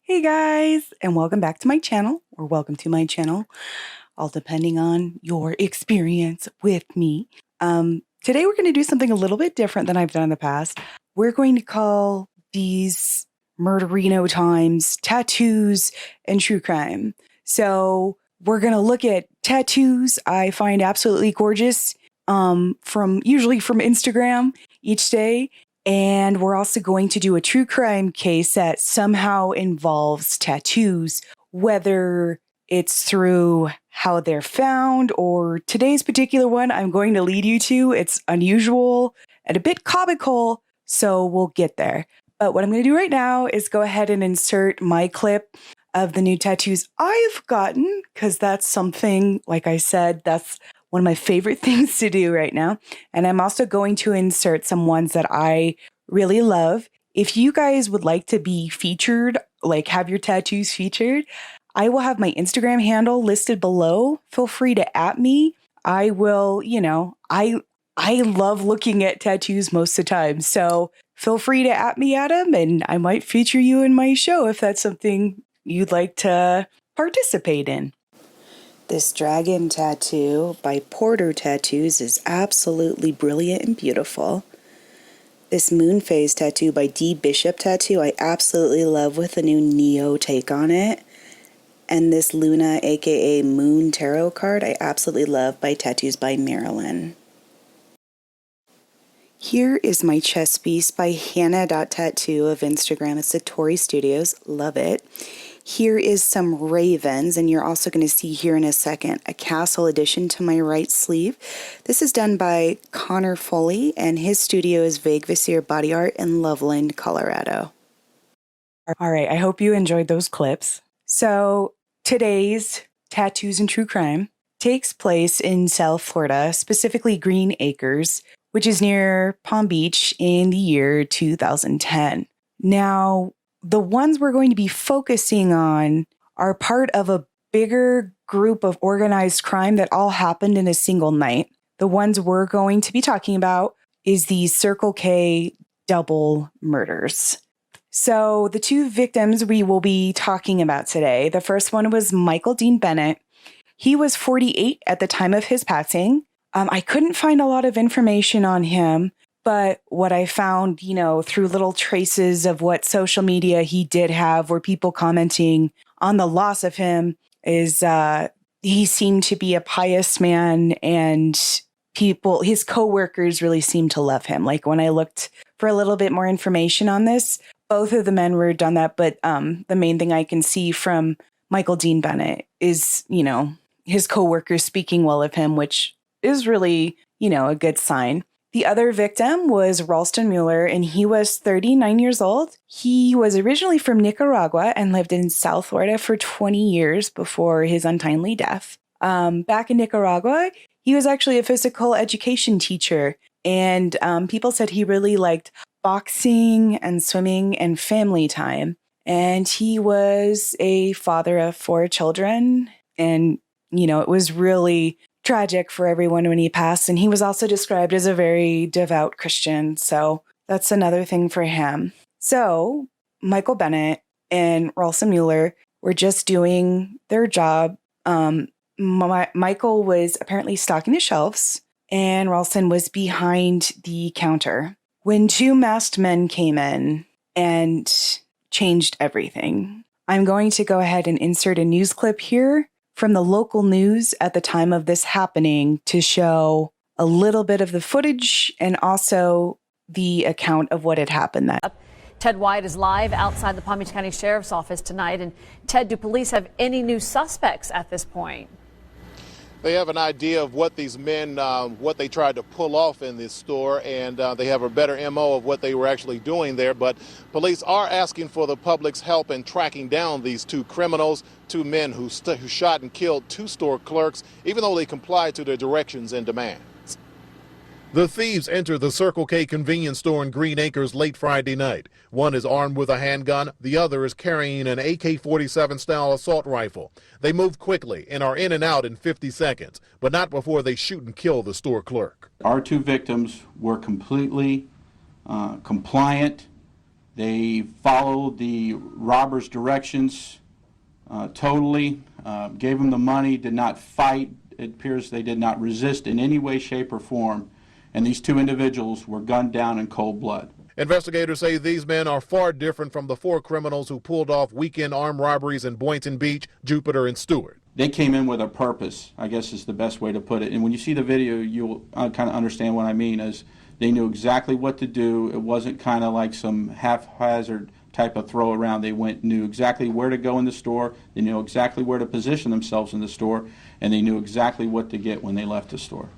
Hey guys, and welcome back to my channel, or welcome to my channel, all depending on your experience with me. Today we're going to do something a little bit different than I've done in the past. We're going to call these murderino times tattoos and true crime. So we're going to look at tattoos I find absolutely gorgeous, usually from Instagram each day. And we're also going to do a true crime case that somehow involves tattoos, whether it's through how they're found or today's particular one I'm going to lead you to. It's unusual and a bit comical, so we'll get there. But what I'm going to do right now is go ahead and insert my clip of the new tattoos I've gotten, because that's something, like I said, that's one of my favorite things to do right now. And I'm also going to insert some ones that I really love. If you guys would like to be featured, like have your tattoos featured, I will have my Instagram handle listed below. Feel free to @ me. I will, I love looking at tattoos most of the time. So feel free to @ me at them, and I might feature you in my show if that's something you'd like to participate in. This dragon tattoo by Porter Tattoos is absolutely brilliant and beautiful. This moon phase tattoo by D Bishop Tattoo I absolutely love, with a new Neo take on it. And this Luna aka Moon Tarot card I absolutely love, by Tattoos by Marilyn. Here is my chess piece by Hannah.tattoo of Instagram. It's Satori Studios. Love it. Here is some ravens, and you're also going to see here in a second a castle addition to my right sleeve. This is done by Connor Foley, and his studio is Vague Visir Body Art in Loveland, Colorado. All right, I hope you enjoyed those clips. So today's Tattoos and True Crime takes place in South Florida, specifically Green Acres, which is near Palm Beach, in the year 2010. Now, the ones we're going to be focusing on are part of a bigger group of organized crime that all happened in a single night. The ones we're going to be talking about is the Circle K double murders. So the two victims we will be talking about today, the first one was Michael Dean Bennett. He was 48 at the time of his passing. I couldn't find a lot of information on him, but what I found, through little traces of what social media he did have, were people commenting on the loss of him, is he seemed to be a pious man, and his coworkers really seemed to love him. Like, when I looked for a little bit more information on this, both of the men were done that, but the main thing I can see from Michael Dean Bennett is, his coworkers speaking well of him, which is really, a good sign. The other victim was Ralston Mueller, and he was 39 years old. He was originally from Nicaragua and lived in South Florida for 20 years before his untimely death. Back in Nicaragua, he was actually a physical education teacher, and people said he really liked boxing and swimming and family time. And he was a father of 4 children, and, it was really tragic for everyone when he passed. And he was also described as a very devout Christian. So that's another thing for him. So Michael Bennett and Ralston Mueller were just doing their job. Michael was apparently stocking the shelves, and Ralston was behind the counter when 2 masked men came in and changed everything. I'm going to go ahead and insert a news clip here from the local news at the time of this happening to show a little bit of the footage and also the account of what had happened then. Ted White is live outside the Palm Beach County Sheriff's Office tonight. And Ted, do police have any new suspects at this point? They have an idea of what these men, what they tried to pull off in this store, and they have a better MO of what they were actually doing there. But police are asking for the public's help in tracking down these 2 criminals, 2 men who shot and killed 2 store clerks, even though they complied to their directions and demands. The thieves entered the Circle K convenience store in Green Acres late Friday night. One is armed with a handgun. The other is carrying an AK-47 style assault rifle. They move quickly and are in and out in 50 seconds, but not before they shoot and kill the store clerk. Our 2 victims were completely compliant They followed the robber's directions totally, gave them the money, did not fight. It appears they did not resist in any way, shape, or form, and these two individuals were gunned down in cold blood. Investigators say these men are far different from the four criminals who pulled off weekend armed robberies in Boynton Beach, Jupiter, and Stewart. They came in with a purpose, I guess is the best way to put it. And when you see the video, you'll kind of understand what I mean, as they knew exactly what to do. It wasn't kind of like some haphazard type of throw around. They knew exactly where to go in the store, they knew exactly where to position themselves in the store, and they knew exactly what to get when they left the store.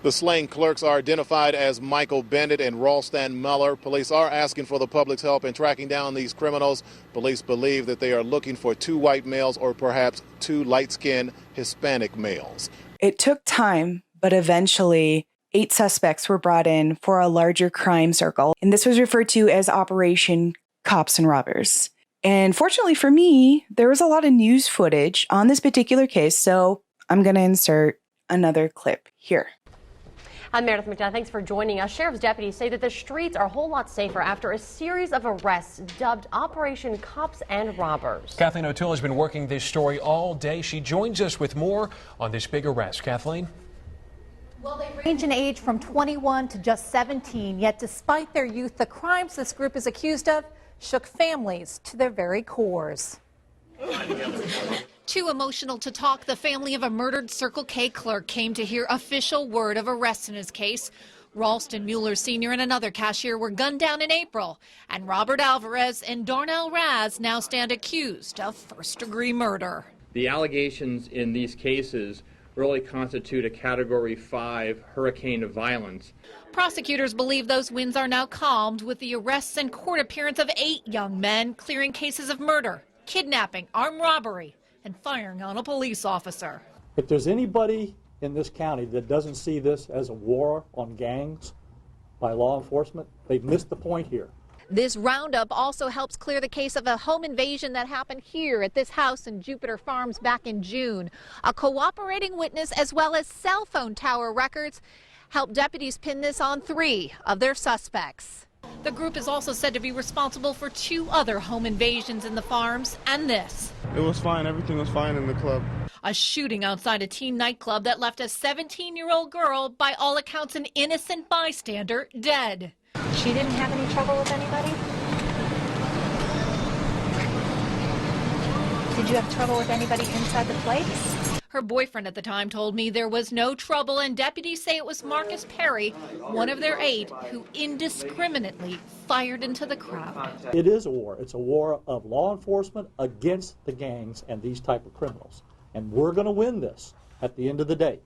The slain clerks are identified as Michael Bennett and Ralston Mueller. Police are asking for the public's help in tracking down these criminals. Police believe that they are looking for 2 white males or perhaps 2 light-skinned Hispanic males. It took time, but eventually 8 suspects were brought in for a larger crime circle, and this was referred to as Operation Cops and Robbers. And fortunately for me, there was a lot of news footage on this particular case, so I'm going to insert another clip here. I'm Meredith McDonough. Thanks for joining us. Sheriff's deputies say that the streets are a whole lot safer after a series of arrests dubbed Operation Cops and Robbers. Kathleen O'Toole has been working this story all day. She joins us with more on this big arrest. Kathleen? Well, they range in age from 21 to just 17, yet despite their youth, the crimes this group is accused of shook families to their very cores. Too emotional to talk, the family of a murdered Circle K clerk came to hear official word of arrest in his case. Ralston Mueller Sr. and another cashier were gunned down in April, and Robert Alvarez and Darnell Raz now stand accused of first-degree murder. The allegations in these cases really constitute a Category 5 hurricane of violence. Prosecutors believe those winds are now calmed with the arrests and court appearance of 8 young men clearing cases of murder, kidnapping, armed robbery, and firing on a police officer. If there's anybody in this county that doesn't see this as a war on gangs by law enforcement, they've missed the point here. This roundup also helps clear the case of a home invasion that happened here at this house in Jupiter Farms back in June. A cooperating witness as well as cell phone tower records helped deputies pin this on 3 of their suspects. The group is also said to be responsible for 2 other home invasions in the farms and this. It was fine. Everything was fine in the club. A shooting outside a teen nightclub that left a 17-year-old girl, by all accounts an innocent bystander, dead. She didn't have any trouble with anybody? Did you have trouble with anybody inside the place? Her boyfriend at the time told me there was no trouble, and deputies say it was Marcus Perry, one of their 8, who indiscriminately fired into the crowd. It is a war. It's a war of law enforcement against the gangs and these type of criminals. And we're going to win this at the end of the day.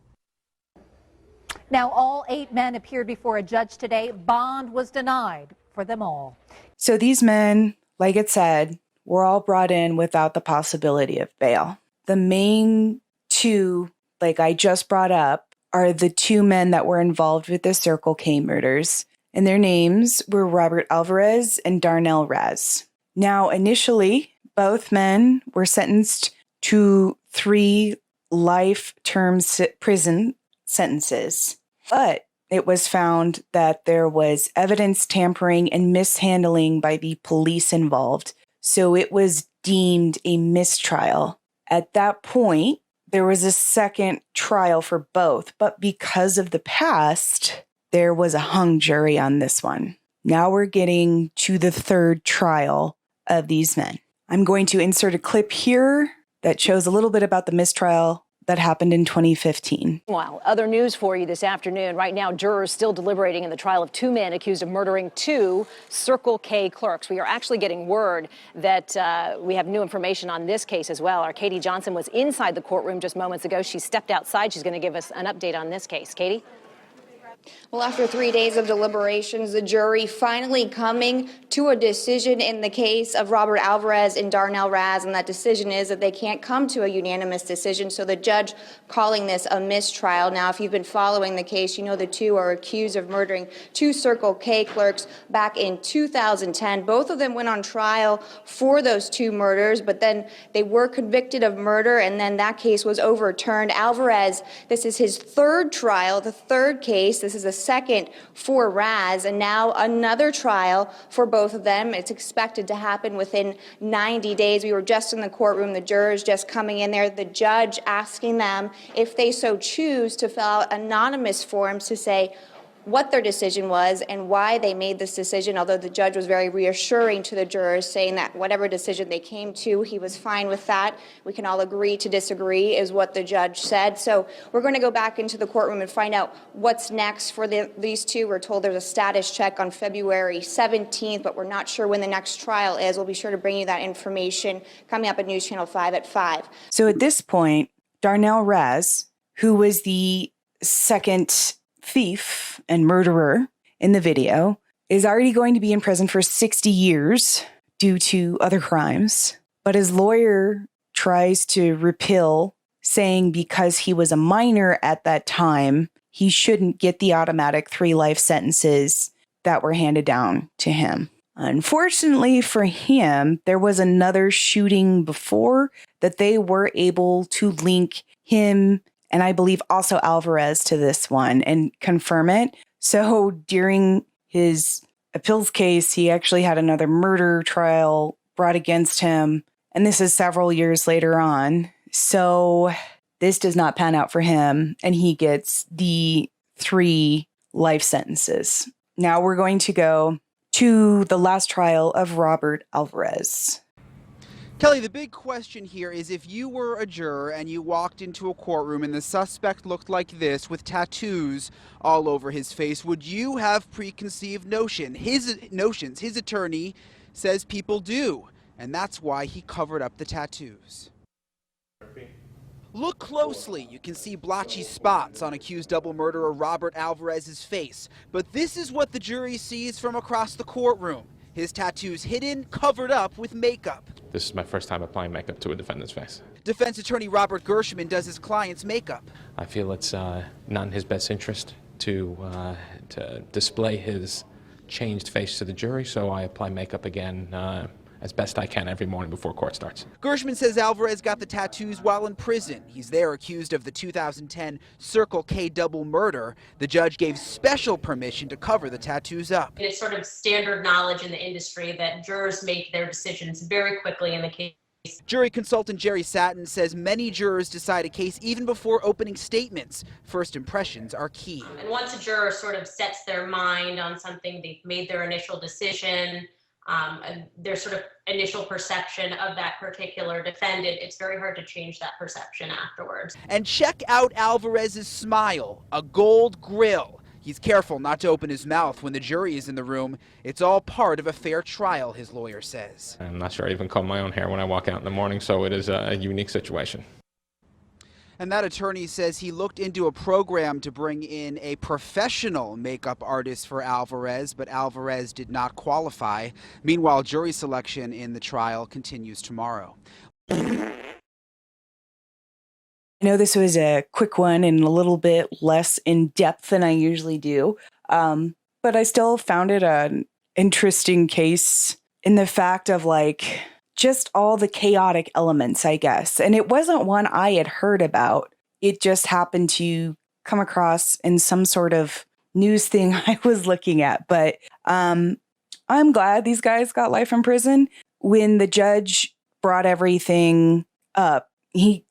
Now, all 8 men appeared before a judge today. Bond was denied for them all. So these men, like it said, were all brought in without the possibility of bail. The main 2, like I just brought up, are the 2 men that were involved with the Circle K murders, and their names were Robert Alvarez and Darnell Raz. Now, initially, both men were sentenced to 3 life-term prison sentences, but it was found that there was evidence tampering and mishandling by the police involved, so it was deemed a mistrial. At that point, there was a second trial for both, but because of the past, there was a hung jury on this one. Now we're getting to the 3rd trial of these men. I'm going to insert a clip here that shows a little bit about the mistrial that happened in 2015. Meanwhile, other news for you this afternoon. Right now, jurors still deliberating in the trial of 2 men accused of murdering 2 Circle K clerks. We are actually getting word that we have new information on this case as well. Our Katie Johnson was inside the courtroom just moments ago. She stepped outside. She's going to give us an update on this case. Katie? Well, after 3 days of deliberations, the jury finally coming to a decision in the case of Robert Alvarez and Darnell Raz, and that decision is that they can't come to a unanimous decision, so the judge calling this a mistrial. Now, if you've been following the case, you know the 2 are accused of murdering 2 Circle K clerks back in 2010. Both of them went on trial for those 2 murders, but then they were convicted of murder, and then that case was overturned. Alvarez, this is his 3rd trial, the 3rd case. This is the second for Raz, and now another trial for both of them. It's expected to happen within 90 days. We were just in the courtroom, the jurors just coming in there, the judge asking them if they so choose to fill out anonymous forms to say what their decision was and why they made this decision, although the judge was very reassuring to the jurors, saying that whatever decision they came to, he was fine with that. We can all agree to disagree, is what the judge said. So we're going to go back into the courtroom and find out what's next for these two. We're told there's a status check on February 17th, but we're not sure when the next trial is. We'll be sure to bring you that information coming up at News Channel 5 at 5. So at this point, Darnell Raz, who was the second thief and murderer in the video, is already going to be in prison for 60 years due to other crimes. But his lawyer tries to repeal, saying because he was a minor at that time, he shouldn't get the automatic 3 life sentences that were handed down to him. Unfortunately for him, there was another shooting before that they were able to link him and I believe also Alvarez to this one and confirm it. So during his appeals case, he actually had another murder trial brought against him. And this is several years later on. So this does not pan out for him. And he gets the 3 life sentences. Now we're going to go to the last trial of Robert Alvarez. Kelly, the big question here is if you were a juror and you walked into a courtroom and the suspect looked like this with tattoos all over his face, would you have preconceived notions? His attorney says people do, and that's why he covered up the tattoos. Look closely. You can see blotchy spots on accused double murderer Robert Alvarez's face, but this is what the jury sees from across the courtroom. His tattoos hidden, covered up with makeup. This is my first time applying makeup to a defendant's face. Defense attorney Robert Gershman does his client's makeup. I feel it's not in his best interest to display his changed face to the jury, so I apply makeup again as best I can every morning before court starts. Gershman says Alvarez got the tattoos while in prison. He's there accused of the 2010 Circle K double murder. The judge gave special permission to cover the tattoos up. It's sort of standard knowledge in the industry that jurors make their decisions very quickly in the case. Jury consultant Jerry Satin says many jurors decide a case even before opening statements. First impressions are key. And once a juror sort of sets their mind on something, they've made their initial decision, their sort of initial perception of that particular defendant, it's very hard to change that perception afterwards. And check out Alvarez's smile, a gold grill. He's careful not to open his mouth when the jury is in the room. It's all part of a fair trial, his lawyer says. I'm not sure I even comb my own hair when I walk out in the morning, so it is a unique situation. And that attorney says he looked into a program to bring in a professional makeup artist for Alvarez, but Alvarez did not qualify. Meanwhile, jury selection in the trial continues tomorrow. I know this was a quick one and a little bit less in depth than I usually do, but I still found it an interesting case in the fact of like just all the chaotic elements, I guess. And it wasn't one I had heard about. It just happened to come across in some sort of news thing I was looking at. But I'm glad these guys got life in prison. When the judge brought everything up, he,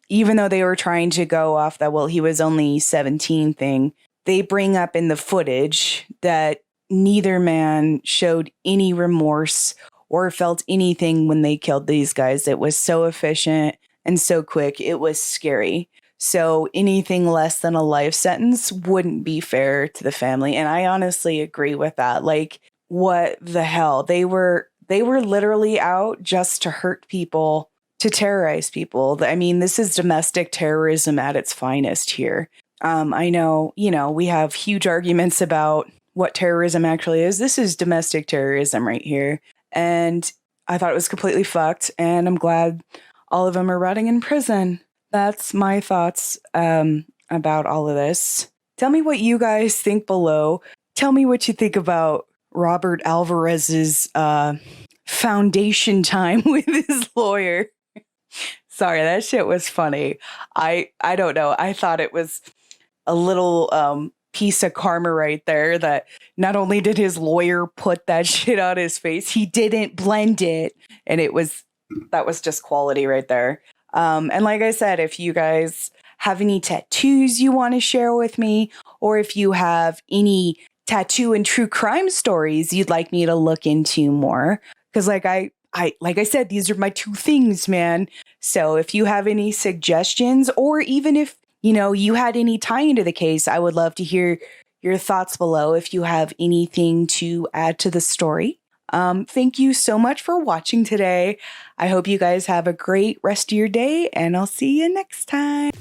even though they were trying to go off that, well, he was only 17 thing, they bring up in the footage that neither man showed any remorse or felt anything when they killed these guys. It was so efficient and so quick. It was scary. So anything less than a life sentence wouldn't be fair to the family. And I honestly agree with that. Like, what the hell? They were literally out just to hurt people, to terrorize people. I mean, this is domestic terrorism at its finest here. I know, we have huge arguments about what terrorism actually is. This is domestic terrorism right here. And I thought it was completely fucked. And I'm glad all of them are rotting in prison. That's my thoughts about all of this. Tell me what you guys think below. Tell me what you think about Robert Alvarez's foundation time with his lawyer. Sorry, that shit was funny. I don't know. I thought it was a little piece of karma right there, that not only did his lawyer put that shit on his face, he didn't blend it. And that was just quality right there. And like I said, if you guys have any tattoos you want to share with me, or if you have any tattoo and true crime stories you'd like me to look into more, because like I said, these are my two things, man. So if you have any suggestions, or even if you had any tie into the case, I would love to hear your thoughts below if you have anything to add to the story. Thank you so much for watching today. I hope you guys have a great rest of your day, and I'll see you next time.